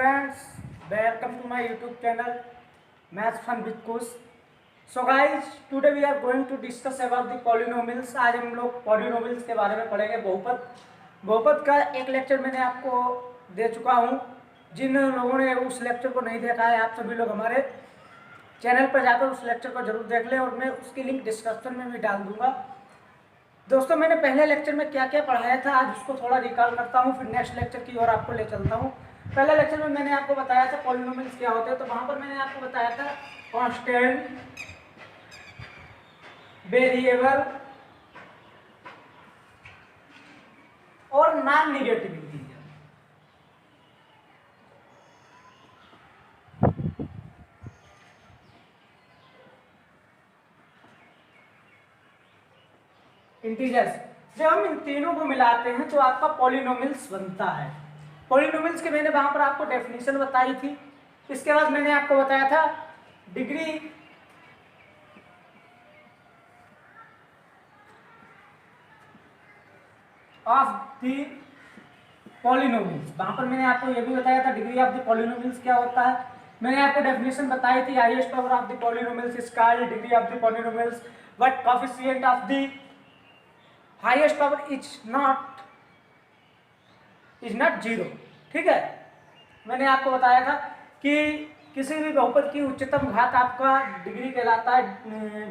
friends, welcome to my YouTube channel Maths Fun with Kush. So guys, today we are going to discuss about the polynomials. आज हम लोग polynomials के बारे में पढ़ेंगे। बहुपद का एक लेक्चर मैंने आपको दे चुका हूँ। जिन लोगों ने उस लेक्चर को नहीं देखा है, आप सभी लोग हमारे चैनल पर जाकर उस लेक्चर को जरूर देख लें और मैं उसकी लिंक डिस्क्रिप्शन में भी डाल दूंगा। दोस्तों, मैंने पहले लेक्चर में क्या क्या पढ़ाया था, आज उसको थोड़ा रिकॉल करता हूँ, फिर नेक्स्ट लेक्चर की ओर आपको ले चलता हूँ। पहले लेक्चर में मैंने आपको बताया था पॉलिनोमियल्स क्या होते हैं, तो वहाँ पर मैंने आपको बताया था कांस्टेंट, वेरिएबल और नॉन नेगेटिव इंटीजर। इंटीजर्स, जब हम इन तीनों को मिलाते हैं तो आपका पॉलिनोमियल्स बनता है। पॉलिनोमियल्स के मैंने वहां पर आपको डेफिनेशन बताई थी। इसके बाद मैंने आपको बताया था डिग्री ऑफ द पॉलिनोमियल्स। वहां पर मैंने आपको यह भी बताया था डिग्री ऑफ द पॉलिनोमियल्स क्या होता है। मैंने आपको डेफिनेशन बताई थी highest power of the polynomials is called degree of the polynomials but coefficient of the highest power is not zero. ठीक है, मैंने आपको बताया था कि किसी भी बहुपद की उच्चतम घात आपका डिग्री कहलाता है,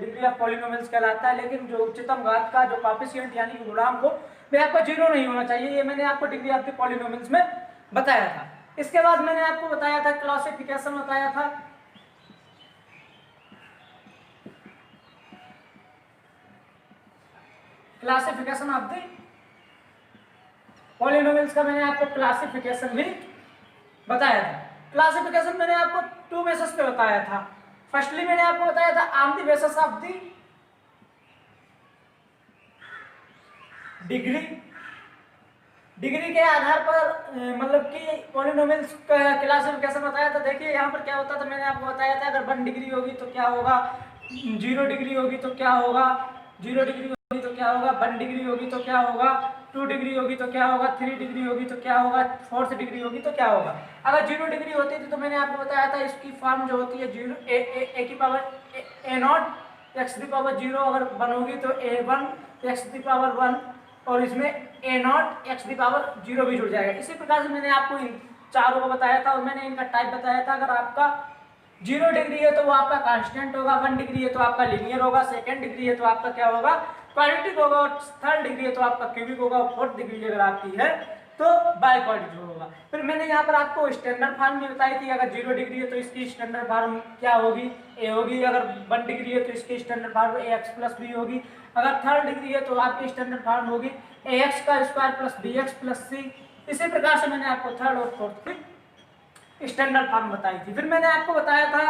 डिग्री ऑफ पॉलिनोमियल्स कहलाता है, लेकिन जो उच्चतम घात का जो कोएफिशिएंट यानी कि गुणांक हो वह आपका जीरो नहीं होना चाहिए। ये मैंने आपको डिग्री ऑफ द पॉलिनोमियल्स में बताया था। इसके बाद मैंने आपको बताया था क्लासिफिकेशन बताया था। क्लासिफिकेशन ऑफ द पॉलिनोमियल्स का मैंने आपको क्लासिफिकेशन भी बताया था। क्लासिफिकेशन मैंने आपको टू बेसिस पे बताया था। फर्स्टली मैंने आपको बताया था on the basis of the degree के आधार पर, मतलब कि पॉलिनोमियल्स का क्लासिफिकेशन बताया था। देखिए यहाँ पर क्या होता था, मैंने आपको बताया था अगर 1 डिग्री होगी तो क्या होगा, 0 डिग्री होगी तो क्या होगा, 0 डिग्री होगी तो क्या होगा, 1 डिग्री होगी तो क्या होगा, 2 डिग्री होगी तो क्या होगा, 3 डिग्री होगी तो क्या होगा, 4th डिग्री होगी तो क्या होगा। अगर 0 डिग्री होती थी तो मैंने आपको बताया था इसकी फॉर्म जो होती है 0 ए की पावर a0 x की पावर 0, अगर 1 होगी तो a1 x की पावर 1 और इसमें a0 x की पावर 0 भी जुड़ जाएगा। इसी प्रकार से मैंने आपको इन चारों को बताया था और मैंने इनका टाइप बताया था। अगर आपका 0 डिग्री है तो वो आपका कांस्टेंट होगा, 1 डिग्री है तो आपका लीनियर होगा, 2nd डिग्री है तो आपका क्या होगा, क्वाड्रेटिक होगा, और 3rd डिग्री है तो आपका क्यूबिक होगा, और 4th डिग्री अगर आपकी है तो बाइक्वाड्रेटिक होगा। फिर मैंने यहाँ पर आपको स्टैंडर्ड फॉर्म भी बताई थी। अगर 0 डिग्री है तो इसकी स्टैंडर्ड फॉर्म क्या होगी, ए होगी। अगर 1 डिग्री है तो इसकी standard form ax plus B होगी। अगर 3rd डिग्री है तो आपकी स्टैंडर्ड फॉर्म होगी ax का square plus bx plus c। इसी प्रकार से मैंने आपको 3rd और 4th की स्टैंडर्ड फॉर्म बताई थी। फिर मैंने आपको बताया था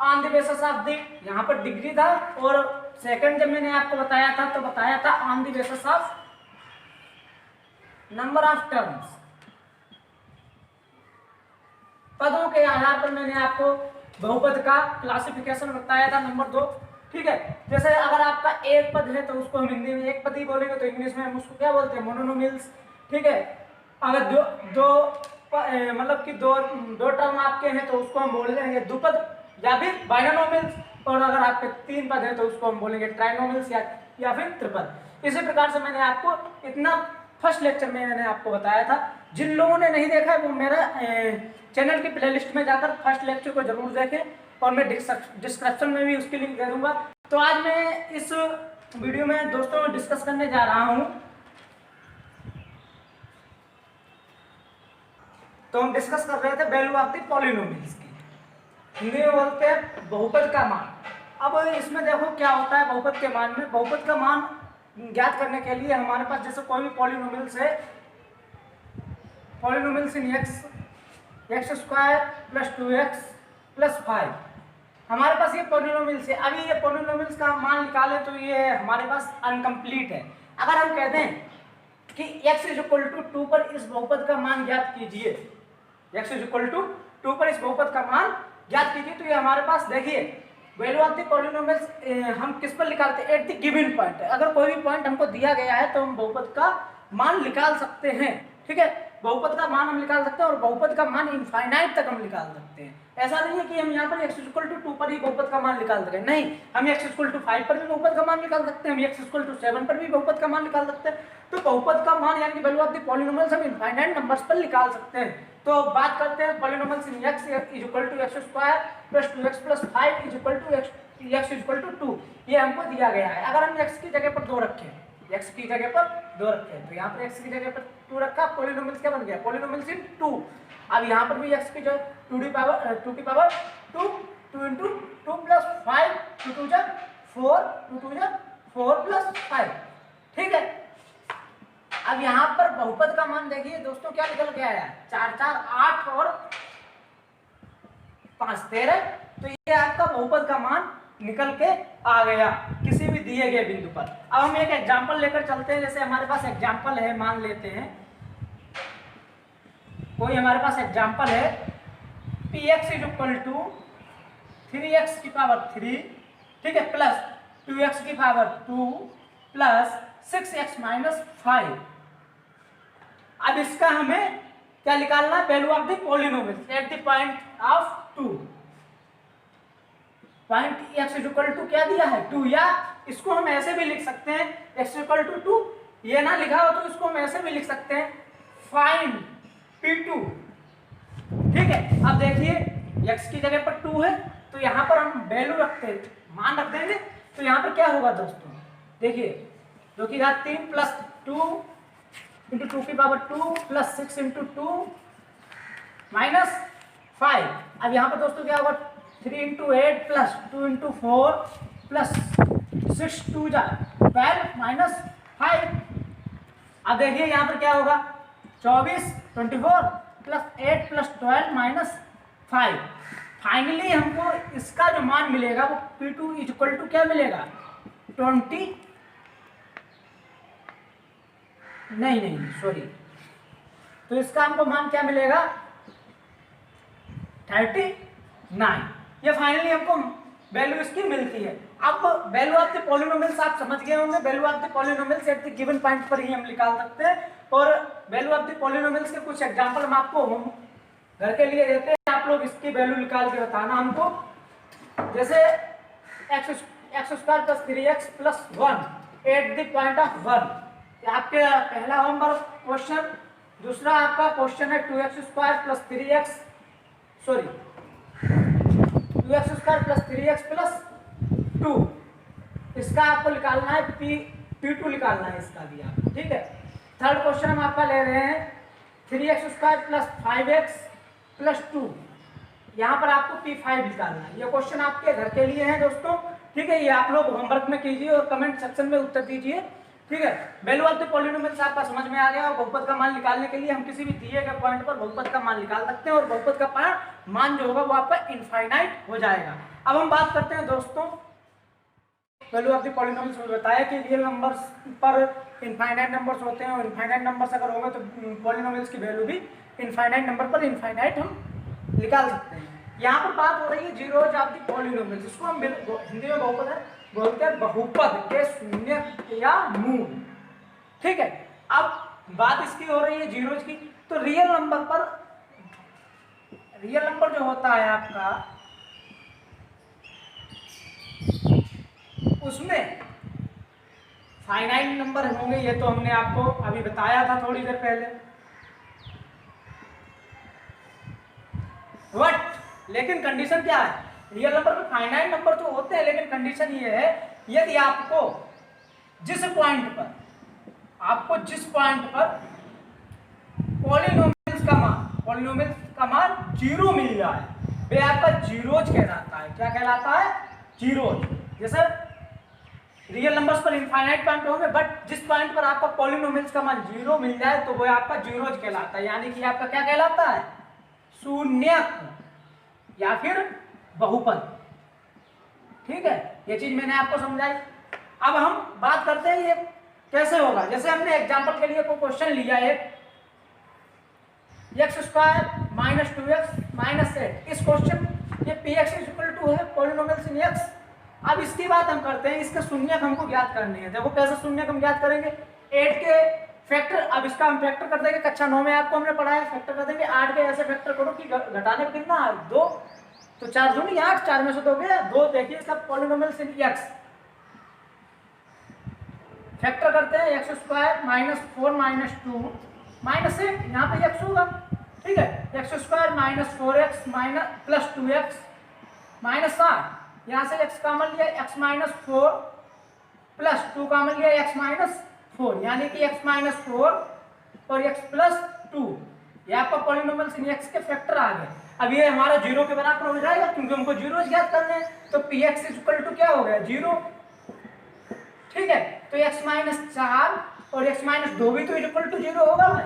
on the basis of the, यहाँ पर डिग्री था, और सेकंड जब मैंने आपको बताया था तो बताया था on the basis of number of terms. पदों के आधार पर मैंने आपको बहुपद का क्लासिफिकेशन बताया था। नंबर 2, ठीक है। जैसे अगर आपका एक पद है तो उसको हम हिंदी में एक पद ही बोलेंगे, तो इंग्लिश में हम उसको क्या बोलते हैं, मोनोनोमियल्स। ठीक है, अगर मतलब कि दो टर्म आपके हैं तो उसको हम बोल देंगे द्विपद या फिर बाइनोमियल्स, और अगर आपके 3 पद है तो उसको हम बोलेंगे ट्राइनोमियल्स या फिर त्रिपद। इसी प्रकार से मैंने आपको इतना फर्स्ट लेक्चर में मैंने आपको बताया था। जिन लोगों ने नहीं देखा है वो मेरा चैनल की प्लेलिस्ट में जाकर फर्स्ट लेक्चर को जरूर देखें, और मैं डिस्क्रिप्शन में भी उसकी लिंक दे दूंगा। तो आज मैं इस वीडियो में दोस्तों डिस्कस करने जा रहा हूं, तो हम डिस्कस कर रहे the value of the polynomials की, हिंदी में बोलते हैं बहुपद का मान। अब इसमें देखो क्या होता है बहुपद के मान में। बहुपद का मान ज्ञात करने के लिए हमारे पास जैसे कोई भी पॉलिनोमियल्स है, polynomials in x square plus 2x plus 5, हमारे पास ये पॉलिनोमियल्स है। अभी ये पॉलिनोमियल्स का मान निकालें तो ये हमारे पास अनकम्प्लीट है। अगर हम कहते हैं कि x इज इक्वल टू 2 पर इस बहुपद का मान ज्ञात कीजिए, x इज इक्वल टू 2 पर इस बहुपद का मान ज्ञात कीजिए, तो ये हमारे पास देखिए वैल्यू ऑफ द पॉलिनोमियल्स हम किस पर निकालते हैं, एट द गिवन पॉइंट। अगर कोई भी पॉइंट हमको दिया गया है तो हम बहुपद का मान निकाल सकते हैं। ठीक है, बहुपद का मान हम निकाल सकते हैं और बहुपद का मान इनफाइनाइट तक हम निकाल सकते हैं। ऐसा नहीं है कि हम यहाँ पर x=2 पर ही बहुपद का मान निकाल सकें, नहीं, हम x=5 पर भी बहुपद का मान निकाल सकते हैं, हम x=7 पर भी बहुपद का मान निकाल सकते हैं। तो बहुपद का मान यानी कि वैल्यू ऑफ द पॉलिनोमियल्स हम इनफाइनाइट नंबर्स पर निकाल सकते हैं। तो बात करते हैं polynomials in x = x² + 2x + 5 = x=2। ये हमको दिया गया है। अगर हम x की जगह पर 2 रखें, x की जगह पर 2 रखें, तो यहाँ पर x की जगह पर 2 रखा, पॉलिनोमियल्स क्या बन गया, पॉलिनोमियल्स इन 2। अब यहाँ पर भी x की जो 2 की पावर 2 2 × 2 + 5 2 2 जा 4 2 2 जा 4 + 5, ठीक है। अब यहाँ पर बहुपद का मान देखिए दोस्तों क्या निकल के आया, 4 4 8 और 5 13। तो ये आपका बहुपद का मान निकल के आ गया किसी भी दिए गए बिंदु पर। अब हम एक एग्जांपल लेकर चलते हैं। जैसे हमारे पास एग्जांपल है, मान लेते हैं कोई हमारे पास एग्जांपल है px = 3x की पावर 3, ठीक है, प्लस 2x की पावर 2 प्लस 6x - 5। अब इसका हमें क्या निकालना है, value of the polynomial at the point of 2। Point x = क्या दिया है, 2, या इसको हम ऐसे भी लिख सकते हैं x = 2, ये ना लिखा हो तो इसको हम ऐसे भी लिख सकते हैं फाइंड P2, ठीक है। अब देखिए x की जगह पर 2 है तो यहाँ पर हम वैल्यू रखते हैं, मान रख देंगे, तो यहाँ पर क्या होगा दोस्तों, देखिए 2 की घात 3 + 2 × 2 की पावर 2 + 6 × 2 - 5। अब यहाँ पर दोस्तों क्या होगा, 3 × 8 + 2 × 4 + 6 2 जा 12 - 5। अब देखिए यहाँ पर क्या होगा, 24 24 + 8 + 12 - 5। फाइनली हमको इसका जो मान मिलेगा वो P2 = क्या मिलेगा, 20 नहीं सॉरी, तो इसका हमको मान क्या मिलेगा, 39। ये फाइनली हमको वैल्यू इसकी मिलती है। अब वैल्यू ऑफ द पॉलिनोमियल्स आप समझ गए होंगे, value of the polynomials at the given point पर ही हम निकाल सकते हैं। और वैल्यू ऑफ द पॉलिनोमियल्स के कुछ एग्जांपल हम आपको घर के लिए देते हैं, आप लोग इसकी वैल्यू निकाल के बताना हमको। जैसे x² + 3x + 1 at the point of 1, आपके पहला होमवर्क क्वेश्चन। दूसरा आपका क्वेश्चन है 2x² + 3x sorry 2x² + 3x + 2, इसका आपको निकालना है P2 निकालना है इसका भी आप, ठीक है। थर्ड क्वेश्चन हम आपका ले रहे हैं 3x² + 5x + 2, यहाँ पर आपको P5 निकालना है। ये क्वेश्चन आपके घर के लिए है दोस्तों, ठीक है। ये आप लोग होमवर्क में कीजिए और कमेंट सेक्शन में उत्तर दीजिए, ठीक है। वैल्यू ऑफ द पॉलिनोमियल्स आपका समझ में आ गया। और बहुपद का मान निकालने के लिए हम किसी भी दिए गए पॉइंट पर बहुपद का मान निकाल सकते हैं और बहुपद का मान जो होगा वो आपका इनफाइनाइट हो जाएगा। अब हम बात करते हैं दोस्तों वैल्यू ऑफ द पॉलिनोमियल्स में बताया कि रियल नंबर्स पर इनफाइनाइट नंबर्स होते हैं और इनफाइनाइट नंबर्स अगर होंगे तो पॉलिनोमियल्स की वैल्यू भी इनफाइनाइट नंबर पर इनफाइनाइट हम निकाल सकते हैं। यहाँ पर बात हो रही है जीरोज ऑफ द पॉलिनोमियल्स, जिसको हम हिंदी में बहुपद है बोलते हैं बहुपद के शून्य या मूल, ठीक है। अब बात इसकी हो रही है जीरोज की, तो रियल नंबर जो होता है आपका उसमें फाइनाइट नंबर होंगे, ये तो हमने आपको अभी बताया था थोड़ी देर पहले। बट लेकिन कंडीशन क्या है, रियल नंबर में फाइनाइट नंबर तो होते हैं, लेकिन कंडीशन ये है यदि आपको जिस पॉइंट पर पॉलिनोमियल्स का मान 0 मिल जाए, वे आपका जीरोज कहलाता है। क्या कहलाता है, जीरोज। जैसे रियल नंबर्स पर इनफाइनाइट पॉइंट होंगे, बट जिस पॉइंट पर आपका पॉलिनोमियल्स का मान 0 मिल जाए तो वो आपका जीरोज कहलाता है, यानी कि आपका क्या कहलाता है, शून्यक या फिर बहुपद, ठीक है। ये चीज मैंने आपको समझाई। अब हम बात करते हैं ये कैसे होगा। जैसे हमने एग्जांपल के लिए कोई क्वेश्चन लिया है x² - 2x - 8, इस क्वेश्चन ये px = है पॉलिनोमियल्स इन x। अब इसकी बात हम करते हैं, इसके शून्यक हमको ज्ञात करने हैं। देखो कैसे शून्यक हम ज्ञात करेंगे, 8 के फैक्टर, अब इसका हम फैक्टर कर देंगे, कक्षा 9 में आपको हमने पढ़ा है, फैक्टर कर देंगे 8 के ऐसे फैक्टर करो कि घटाने में कितना है 2, तो 4 दूनी 8, 4 में से 2 गया 2। देखिए सब पॉलिनोमियल्स इन एक्स फैक्टर करते हैं, x square minus 4 minus 2 minus 8, यहाँ पे एक्स होगा, ठीक है, x square minus 4x minus plus 2x minus 7, यहाँ से x कॉमन लिया, x माइनस 4 प्लस 2 कॉमन लिया, x माइनस 4, यानी कि x माइनस 4 और x प्लस 2, ये आपका पॉलिनोमियल्स इन x के फैक्टर आ गए। अब ये हमारा 0 के बराबर हो जाएगा क्योंकि हमको 0 ज्ञात करने हैं, तो px इक्वल टू क्या हो गया 0, ठीक है, तो x माइनस 4 और x माइनस 2 भी तो इक्वल टू 0 होगा भाई।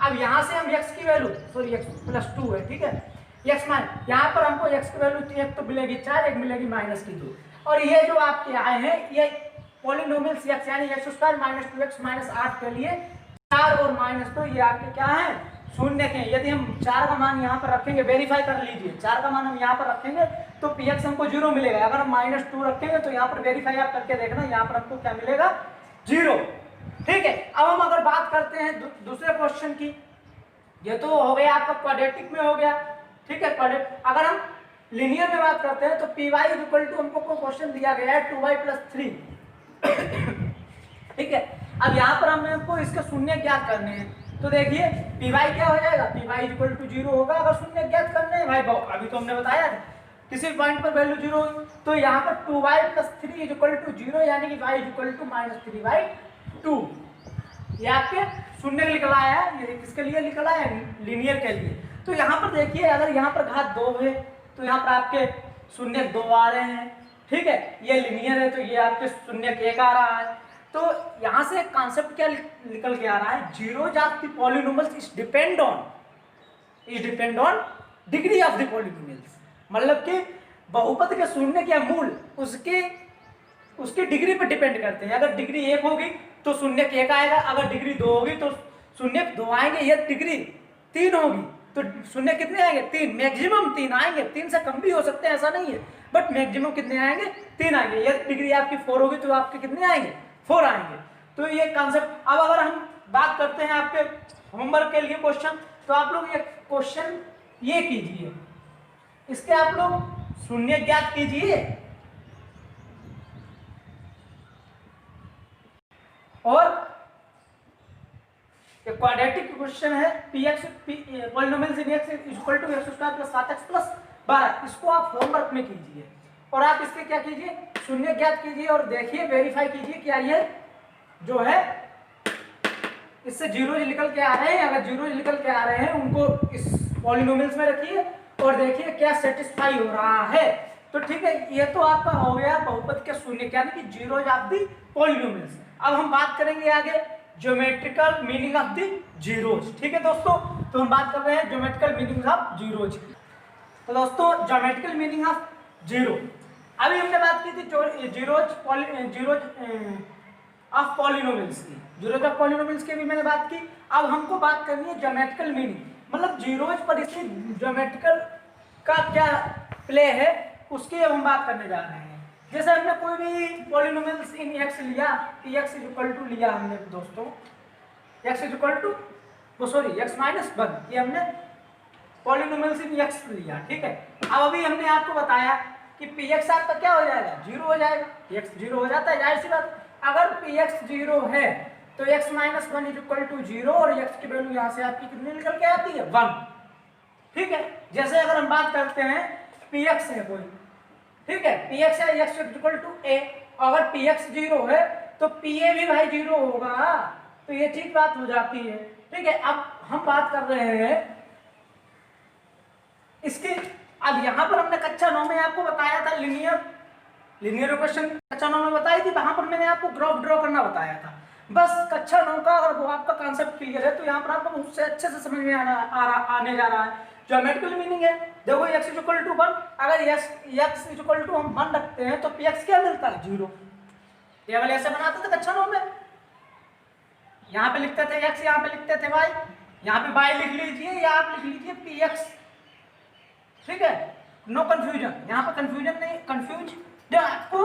अब यहाँ से हम x की वैल्यू सॉरी x प्लस 2 है, ठीक है, x माइनस यहाँ पर हमको x की वैल्यू एक तो मिलेगी 4, एक मिलेगी माइनस की 2, और ये जो आपके आए हैं ये पॉलिनोमियल्स x यानी x square minus 2x minus 8 के लिए 4 और माइनस 2 ये आपके क्या है शून्य के। यदि हम 4 का मान यहाँ पर रखेंगे, वेरीफाई कर लीजिए, 4 का मान हम यहाँ पर रखेंगे तो px हमको 0 मिलेगा, अगर हम माइनस 2 रखेंगे तो यहाँ पर वेरीफाई आप करके देखना, यहाँ पर हमको क्या मिलेगा 0, ठीक है। अब हम अगर बात करते हैं दूसरे क्वेश्चन की, ये तो हो गया आपका क्वाड्रेटिक में हो गया, ठीक है, क्वाड्रेटिक। अगर हम लीनियर में बात करते हैं तो पी वाई इक्वल टू हमको क्वेश्चन दिया गया है 2y प्लस 3, ठीक है। अब यहाँ पर हमको इसके शून्य ज्ञात करने हैं, तो देखिए पी वाई क्या हो जाएगा, पी वाई इक्वल टू 0 होगा अगर शून्य ज्ञात करने हैं भाई, अभी तो हमने बताया था किसी पॉइंट पर वैल्यू 0 होगी, तो यहाँ पर 2y प्लस 3 इक्वल टू 0 यानी कि y इक्वल टू माइनस 3/2, ये आपके शून्य निकला है, ये किसके लिए निकला है लीनियर के लिए। तो यहाँ पर देखिए अगर यहाँ पर घात 2 है तो यहाँ पर आपके शून्य 2 आ रहे हैं, ठीक है, ये लीनियर है तो ये आपके शून्य 1 आ रहा है। तो यहाँ से कॉन्सेप्ट क्या निकल के आ रहा है, zeros of the polynomials is depend on degree of the polynomials, मतलब कि बहुपद के शून्य के मूल उसकी डिग्री पर डिपेंड करते हैं। अगर डिग्री 1 होगी तो शून्य 1 आएगा, अगर डिग्री 2 होगी तो शून्य 2 आएंगे, ये डिग्री 3 होगी तो शून्य कितने आएंगे 3, मैक्सिमम 3 आएंगे, 3 से कम भी हो सकते हैं ऐसा नहीं है, बट मैक्सिमम कितने आएंगे 3 आएंगे। ये डिग्री आपकी 4 होगी तो आपके कितने आएंगे 4 आएंगे। तो ये कॉन्सेप्ट। अब अगर हम बात करते हैं आपके होमवर्क के लिए क्वेश्चन, तो आप लोग ये क्वेश्चन ये कीजिए, इसके आप लोग शून्य ज्ञात कीजिए और ये क्वाड्रेटिक क्वेश्चन है, px polynomials in x equal to x square plus 7x plus 12, इसको आप होमवर्क में कीजिए और आप इसके क्या कीजिए शून्य ज्ञात कीजिए और देखिए वेरीफाई कीजिए क्या ये जो है इससे जीरो निकल के आ रहे हैं, अगर जीरो निकल के आ रहे हैं उनको इस पॉलिनोमियल्स में रखिए और देखिए क्या सेटिस्फाई हो रहा है। तो ठीक है, ये तो आपका हो गया बहुपद के शून्य यानी कि जीरोज ऑफ द पॉलिनोमियल्स। अब हम बात करेंगे आगे geometrical meaning of the zeros, ठीक है दोस्तों। तो हम बात कर रहे हैं ज्योमेट्रिकल मीनिंग ऑफ जीरोज। तो दोस्तों ज्योमेट्रिकल मीनिंग ऑफ जीरो, अभी हमने बात की थी जीरोज ऑफ पॉलिनोमियल्स की, जीरोज ऑफ पॉलिनोमियल्स की भी मैंने बात की। अब हमको बात करनी है ज्योमेट्रिकल मीनिंग, मतलब जीरोज पर इसकी ज्योमेट्रिकल का क्या प्ले है उसकी अब हम बात करने जा रहे हैं। जैसे हमने कोई भी पॉलिनोमियल्स इन x लिया, x इक्वल टू लिया हमने दोस्तों, x equal to x minus 1, ये हमने पॉलिनोमियल्स इन x लिया, ठीक है। अब अभी हमने आपको बताया कि px आपका क्या हो जाएगा 0 हो जाएगा, x 0 हो जाता है, जाहिर सी बात। अगर px 0 है तो x माइनस 1 इक्वल टू 0 और x की वैल्यू यहाँ से आपकी कितनी निकल के आती है 1, ठीक है। जैसे अगर हम बात करते हैं px है कोई, ठीक है, px है x इक्वल टू a, अगर px 0 है तो pa भी भाई 0 होगा, तो ये ठीक बात हो जाती है, ठीक है। अब हम बात कर रहे हैं इसकी, अब यहाँ पर हमने कक्षा 9 में आपको बताया था लीनियर इक्वेशन कक्षा 9 में बताई थी, वहां पर मैंने आपको ग्राफ ड्रॉ करना बताया था। बस कक्षा 9 का अगर वो आपका कॉन्सेप्ट क्लियर है तो यहाँ पर आपको उससे अच्छे से समझ में आने जा रहा है। ज्योमेट्रिकल मीनिंग है, देखो x इक्वल टू 1, अगर x इक्वल टू हम 1 रखते हैं तो px क्या मिलता है 0। टेबल ऐसे बनाते थे कक्षा 9 में, यहाँ पे लिखते थे x, यहाँ पे लिखते थे y, यहाँ पे y लिख लीजिए या आप लिख लीजिए px, ठीक है, नो कंफ्यूजन, यहाँ पर कंफ्यूजन नहीं, कंफ्यूज आपको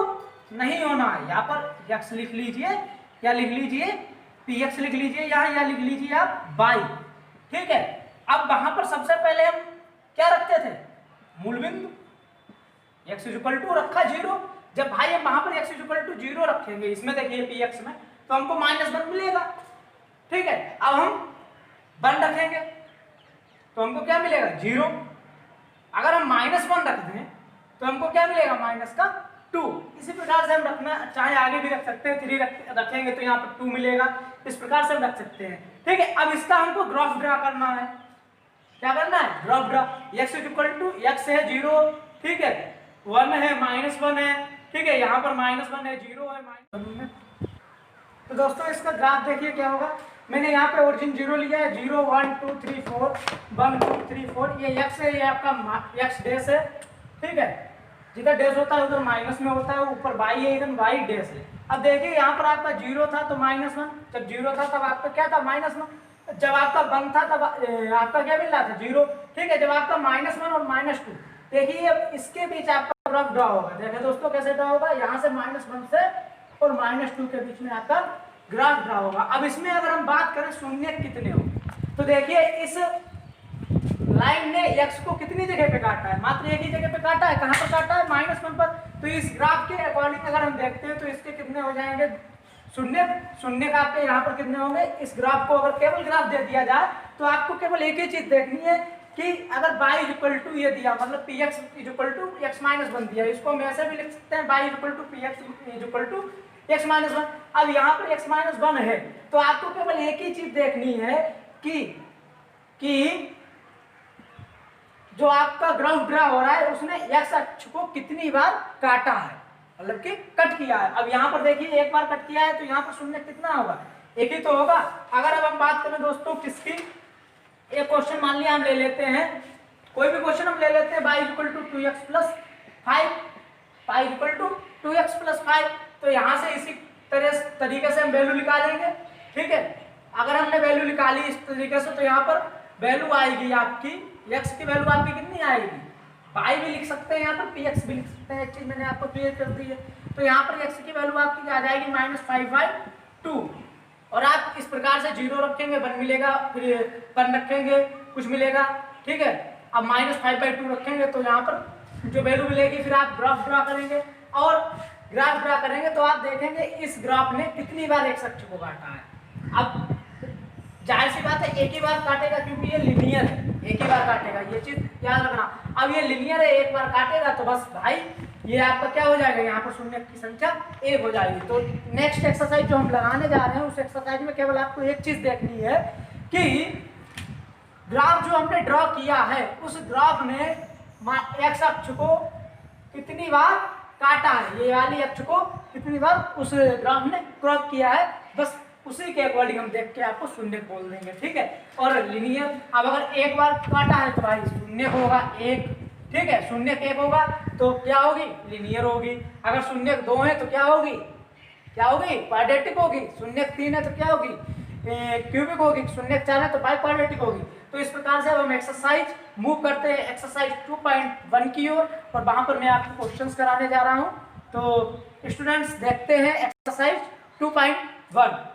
नहीं होना है। यहाँ पर x लिख लीजिए या लिख लीजिए पी एक्स लिख लीजिए या लिख लीजिए आप बाई, ठीक है। अब वहां पर सबसे पहले हम क्या रखते थे, मूल बिंदु, x इक्वल टू रखा 0। जब भाई हम वहां पर x इक्वल टू 0 रखेंगे, इसमें देखिए पी एक्स में, तो हमको -1 मिलेगा, ठीक है। अब हम 1 रखेंगे तो हमको क्या मिलेगा 0। अगर हम -1 रख दें तो हमको क्या मिलेगा -2। इसी प्रकार से हम रखना चाहे आगे भी रख सकते हैं, 3 रखेंगे तो यहाँ पर 2 मिलेगा, इस प्रकार से हम रख सकते हैं, ठीक है। अब इसका हमको ग्राफ ड्रा करना है, क्या करना है, graph draw. x equal to x है 0, ठीक है, 1 है, -1 है, ठीक है, यहाँ पर -1 है, 0 है, -1 है। तो दोस्तों इसका ग्राफ देखिए क्या होगा। मैंने यहाँ पे ओरिजिन 0 लिया है, 0 1 2 3 4 1 2 3 4, ये x है, ये आपका x डैश है, ठीक है। जिधर डैश होता है उधर माइनस में होता है, ऊपर y है, इधर y डैश है। अब देखिए यहाँ पर आपका 0 था तो -1, जब 0 था तब आपका क्या था -1, जब आपका 1 था तब आपका क्या मिल रहा था 0, ठीक है। जब आपका -1 और -2, देखिए अब इसके बीच आपका ग्राफ ड्रा होगा। देखिए दोस्तों कैसे ड्रा होगा, यहाँ से -1 से और -2 के बीच में आपका ग्राफ ड्रा होगा। अब इसमें अगर हम बात करें शून्य कितने हो, तो देखिए इस लाइन ने x को कितनी जगह पे काटा है, मात्र एक ही जगह पे काटा है। कहां पर काटा है, -1 पर। तो इस ग्राफ के अकॉर्डिंग अगर हम देखते हैं तो इसके कितने हो जाएंगे, शून्य का आपके यहाँ पर कितने होंगे। इस ग्राफ को अगर केवल ग्राफ दे दिया जाए तो आपको केवल एक ही चीज देखनी है कि अगर y इक्वल टू ये दिया, मतलब P X equal to x-1 दिया, इसको हम ऐसे भी लिख सकते हैं y equal to P X equal to x-1। अब यहाँ पर x-1 है तो आपको केवल एक ही चीज देखनी है कि जो आपका ग्राफ ड्रा हो रहा है उसने x अक्ष को कितनी बार काटा है, मतलब कि कट किया है। अब यहाँ पर देखिए एक बार कट किया है तो यहाँ पर शून्य कितना होगा, एक ही तो होगा। अगर अब हम बात करें दोस्तों किसकी, एक क्वेश्चन मान लिया हम ले लेते हैं, कोई भी क्वेश्चन हम ले लेते हैं, y equal to 2x plus 5, y equal to 2x plus 5। तो यहाँ से इसी तरीके से हम वैल्यू निकालेंगे, ठीक है। अगर हमने वैल्यू निकाली इस तरीके से तो यहाँ पर वैल्यू आएगी आपकी, x की वैल्यू आपकी कितनी आएगी, y भी लिख सकते हैं, यहाँ पर px भी लिख सकते हैं, एक चीज मैंने आपको क्लियर कर दी है। तो यहाँ पर x की वैल्यू आपकी आ जाएगी -5/2, और आप इस प्रकार से 0 रखेंगे 1 मिलेगा, फिर 1 रखेंगे कुछ मिलेगा, ठीक है। अब -5/2 रखेंगे तो यहाँ पर जो वैल्यू मिलेगी, फिर आप ग्राफ ड्रा करेंगे, और ग्राफ ड्रा करेंगे तो आप देखेंगे इस ग्राफ ने कितनी बार x अक्ष को काटा है। अब जाहिर सी बात है एक ही बार काटेगा क्योंकि ये लिनियर है, एक ही बार काटेगा, ये चीज याद रखना। अब ये लिनियर है, एक बार काटेगा तो बस भाई ये आपका क्या हो जाएगा, यहाँ पर शून्य की संख्या 1 हो जाएगी। तो नेक्स्ट एक्सरसाइज जो हम लगाने जा रहे हैं उस एक्सरसाइज में केवल आपको एक चीज देखनी है कि ग्राफ जो हमने ड्रॉ किया है उस ग्राफ ने x अक्ष को कितनी बार काटा है, ये वाली अक्ष को कितनी बार उस ग्राफ ने क्रॉस किया है, बस उसी के अकॉर्डिंग हम देख के आपको शून्य बोल देंगे, ठीक है। और लिनियर, अब अगर एक बार काटा है तो भाई शून्य होगा 1, ठीक है, शून्य 1 होगा तो क्या होगी, लिनियर होगी। अगर शून्य 2 है तो क्या होगी, क्वाड्रेटिक होगी। शून्य 3 है तो क्या होगी, क्यूबिक होगी। शून्य 4 है तो बाई क्वाड्रेटिक होगी। तो इस प्रकार से अब हम एक्सरसाइज मूव करते हैं एक्सरसाइज 2.1 की ओर, और वहां पर मैं आपको क्वेश्चंस कराने जा रहा हूं। तो स्टूडेंट्स देखते हैं एक्सरसाइज 2.1।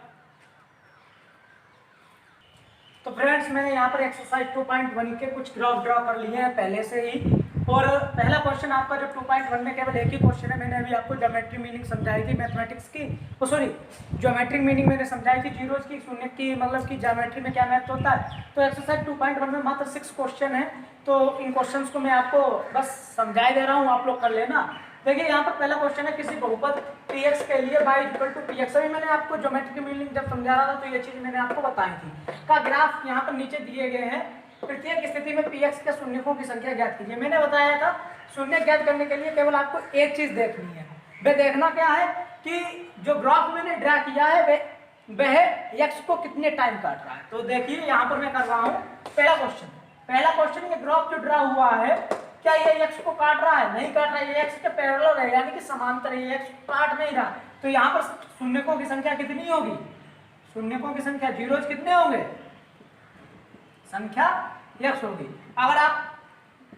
तो फ्रेंड्स मैंने यहाँ पर एक्सरसाइज 2.1 के कुछ ग्राफ ड्रा कर लिए हैं पहले से ही, और पहला क्वेश्चन आपका जो 2.1 में केवल एक ही क्वेश्चन है। मैंने अभी आपको ज्योमेट्री मीनिंग समझाई थी मैथमेटिक्स की, ज्योमेट्रिक मीनिंग मैंने समझाई थी, जीरोज की, शून्य की, मतलब कि ज्योमेट्री में क्या मैथ होता है। तो एक्सरसाइज 2.1 में मात्र 6 क्वेश्चन है, तो इन क्वेश्चंस को मैं आपको बस समझाई दे रहा हूँ, आप लोग कर लेना। देखिए यहाँ पर पहला क्वेश्चन है, किसी बहुपद px के लिए y इक्वल टू px। अभी मैंने आपको ज्योमेट्रिक मीनिंग जब समझा रहा था तो ये चीज मैंने आपको बताई थी। का ग्राफ यहाँ पर नीचे दिए गए हैं, प्रत्येक स्थिति में px के शून्यकों की संख्या ज्ञात कीजिए। मैंने बताया था शून्य ज्ञात करने के लिए केवल आपको एक चीज देखनी है, वह देखना क्या है कि जो ग्राफ मैंने ड्रा किया है वह x को कितने टाइम काट रहा है। तो देखिए यहाँ पर मैं कर रहा हूँ पहला क्वेश्चन, ये ग्राफ जो ड्रा हुआ है क्या ये x को काट रहा है, नहीं काट रहा है, ये x के पैरेलल है, यानी कि समांतर है, ये x काट नहीं रहा। तो यहाँ पर शून्यकों की संख्या कितनी होगी, शून्यकों की संख्या, जीरोज कितने होंगे, संख्या x होगी। अगर आप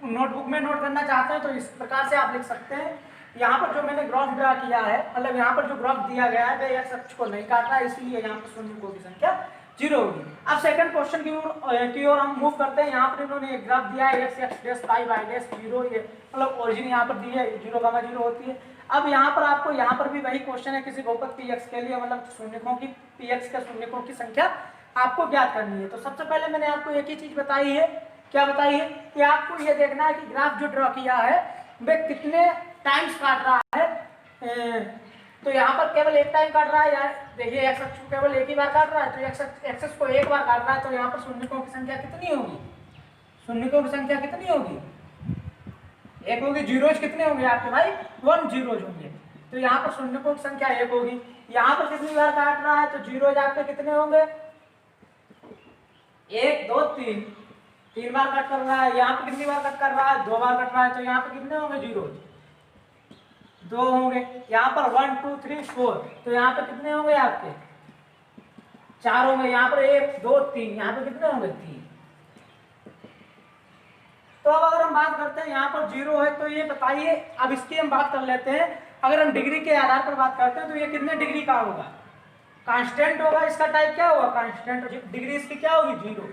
नोटबुक में नोट करना चाहते हैं तो इस प्रकार से आप लिख सकते हैं यहाँ पर जो मैंने ग्राफ ड्रा किया है, मतलब यहाँ पर जो ग्राफ दिया गया है वह एक्स अक्ष को नहीं काट रहा है, इसलिए यहाँ पर शून्य की संख्या 0 होगी। अब सेकंड क्वेश्चन की ओर हम मूव करते हैं। यहाँ पर इन्होंने एक ग्राफ दिया है x x dash pi by dash 0, ये मतलब ओरिजिन यहाँ पर दी है 0,0 होती है। अब यहाँ पर आपको यहाँ पर भी वही क्वेश्चन है किसी बहुपद पी एक्स के लिए, मतलब शून्यकों की पी एक्स के शून्यकों की संख्या आपको ज्ञात करनी है। तो सबसे पहले मैंने आपको एक ही चीज बताई है, क्या बताई है कि आपको ये देखना है कि ग्राफ जो ड्रॉ किया है वह कितने टाइम्स काट रहा है। तो यहाँ पर केवल एक टाइम काट रहा है, यार देखिए एक्स अक्ष को केवल एक ही बार काट रहा है, तो एक्स को एक बार काट रहा है, तो यहाँ पर शून्यकों की संख्या कितनी होगी? शून्यकों की संख्या कितनी होगी? एक होगी। जीरोज कितने होंगे आपके भाई? 1 जीरोज होंगे। तो यहाँ पर शून्यकों की संख्या 1 होगी। यहाँ पर कितनी बार काट रहा है? तो जीरोज आपके कितने होंगे? 1 2 3 बार कट कर रहा है। यहाँ पे कितनी बार कट कर रहा है? 2 बार कट रहा है। तो यहाँ पे कितने होंगे? जीरोज 2 होंगे। यहाँ पर 1 2 3 4, तो यहाँ पे कितने होंगे आपके? 4 होंगे। यहाँ पर 1 2 3, यहाँ पे कितने होंगे? 3। तो अब अगर हम बात करते हैं यहाँ पर 0 है, तो ये बताइए, अब इसकी हम बात कर लेते हैं। अगर हम डिग्री के आधार पर बात करते हैं तो ये कितने डिग्री का होगा? कांस्टेंट होगा। इसका टाइप क्या होगा? कांस्टेंट। डिग्री इसकी क्या होगी? 0।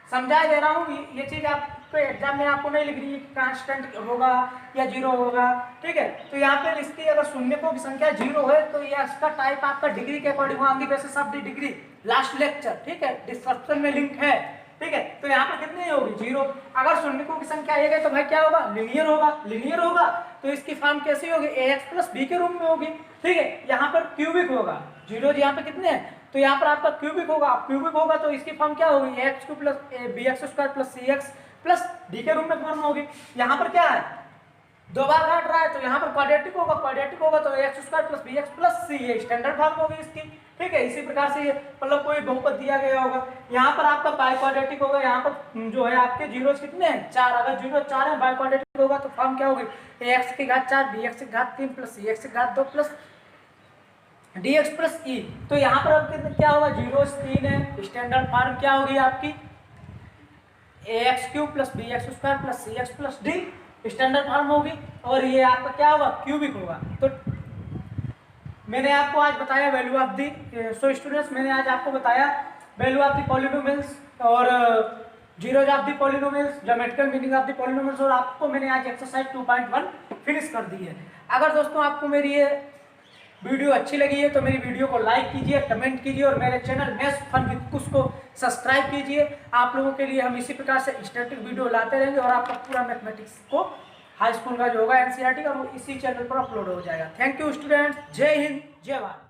समझा दे रहा हूँ, ये चीज आपको एग्जाम में आपको नहीं लिख रही है कि कांस्टेंट होगा या 0 होगा, ठीक है। तो यहाँ पे इसकी अगर शून्यकों की संख्या 0 है तो ये इसका टाइप आपका डिग्री के अकॉर्डिंग होगा, basis of the degree, last lecture, ठीक है, डिस्क्रिप्शन में लिंक है, ठीक है। तो यहाँ पे कितनी होगी? 0। अगर शून्यकों की संख्या 1 है तो भाई क्या होगा? लीनियर होगा। लीनियर होगा तो इसकी फॉर्म कैसी होगी? ax प्लस बी के रूप में होगी, ठीक है। यहाँ पर क्यूबिक होगा। जीरोज यहाँ पे कितने हैं? तो यहाँ पर आपका क्यूबिक होगा। क्यूबिक होगा तो इसकी फॉर्म क्या होगी? X cube plus b x square plus c x plus d के रूप में फॉर्म होगी। यहाँ पर क्या है? 2 बार काट रहा है, तो यहाँ पर क्वाड्रेटिक होगा। क्वाड्रेटिक होगा तो x square plus b x plus c, ये स्टैंडर्ड फॉर्म होगी इसकी, ठीक है। इसी प्रकार से मतलब कोई बहुपद दिया गया होगा। यहाँ पर आपका बाई क्वाड्रेटिक होगा। यहाँ पर जो है आपके जीरोज कितने हैं? 4। अगर जीरो 4 है, बाई क्वाड्रेटिक होगा तो फॉर्म क्या होगी? एक्स की घात 4 बी एक्स की घात 3 प्लस सी एक्स की घात 2 प्लस dx प्लस ई। तो यहाँ पर अब क्या होगा? जीरोज 3 है। स्टैंडर्ड फॉर्म क्या होगी आपकी? ax cube plus b x square plus c x plus d, standard form होगी। और ये आपका क्या होगा? क्यूबिक होगा। तो मैंने आपको आज बताया value of the, so students मैंने आज आपको बताया वैल्यू ऑफ दी पॉलिनोमियल्स और zeros of the polynomials, geometrical meaning of the polynomials, और आपको मैंने आज एक्सरसाइज 2.1 फिनिश कर दी है। अगर दोस्तों आपको मेरी ये वीडियो अच्छी लगी है तो मेरी वीडियो को लाइक कीजिए, कमेंट कीजिए और मेरे चैनल मैथ्स फन विद कुश को सब्सक्राइब कीजिए। आप लोगों के लिए हम इसी प्रकार से स्टैटिक वीडियो लाते रहेंगे और आपका पूरा मैथमेटिक्स को हाई स्कूल का जो होगा एनसीईआरटी का वो इसी चैनल पर अपलोड हो जाएगा। Thank you students. जय हिंद, जय भारत।